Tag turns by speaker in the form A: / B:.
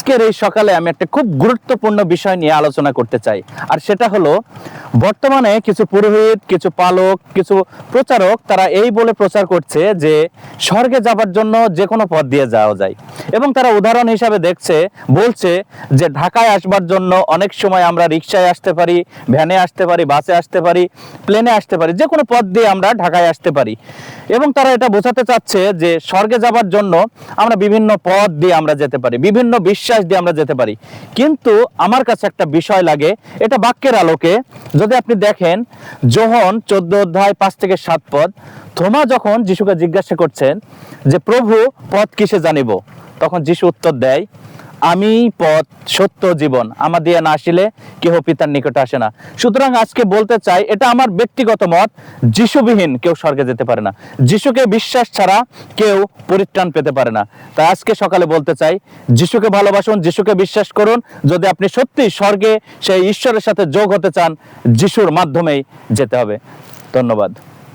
A: আজকের এই সকালে আমি একটা খুব গুরুত্বপূর্ণ বিষয় নিয়ে আলোচনা করতে চাই, আর সেটা হলো বর্তমানে কিছু পুরোহিত, কিছু পালক, কিছু প্রচারক তারা এই বলে প্রচার করছে যে স্বর্গে যাবার জন্য যে কোনো পথ দিয়ে যাওয়া যায়, এবং তারা উদাহরণ হিসাবে বলছে যে ঢাকায় আসবার জন্য অনেক সময় আমরা রিকশায় আসতে পারি, ভ্যানে আসতে পারি, বাসে আসতে পারি, প্লেনে আসতে পারি, যে কোনো পথ দিয়ে আমরা ঢাকায় আসতে পারি। এবং তারা এটা বোঝাতে চাচ্ছে যে স্বর্গে যাবার জন্য আমরা বিভিন্ন পথ দিয়ে আমরা যেতে পারি, বিভিন্ন বিশ্বাস দিয়ে আমরা যেতে পারি। কিন্তু আমার কাছে একটা বিষয় লাগে, এটা বাক্যের আলোকে যদি আপনি দেখেন, যোহন 14 অধ্যায় 5 থেকে 7 পদ, থোমা যখন যিশুকে জিজ্ঞাসা করছেন যে প্রভু পথ কিসে জানিব, তখন যিশু উত্তর দেয়, আমি পথ, সত্য, জীবন, আমার দিয়ে না আসিলে কেহ পিতার নিকটে আসে না। সুতরাং আজকে বলতে চাই, এটা আমার ব্যক্তিগত মত, যিশুবিহীন কেউ স্বর্গে যেতে পারে না, যিশুকে বিশ্বাস ছাড়া কেউ পরিত্রাণ পেতে পারে না। তাই আজকে সকালে বলতে চাই, যিশুকে ভালোবাসুন, যিশুকে বিশ্বাস করুন। যদি আপনি সত্যি স্বর্গে সেই ঈশ্বরের সাথে যোগ হতে চান, যিশুর মাধ্যমেই যেতে হবে। ধন্যবাদ।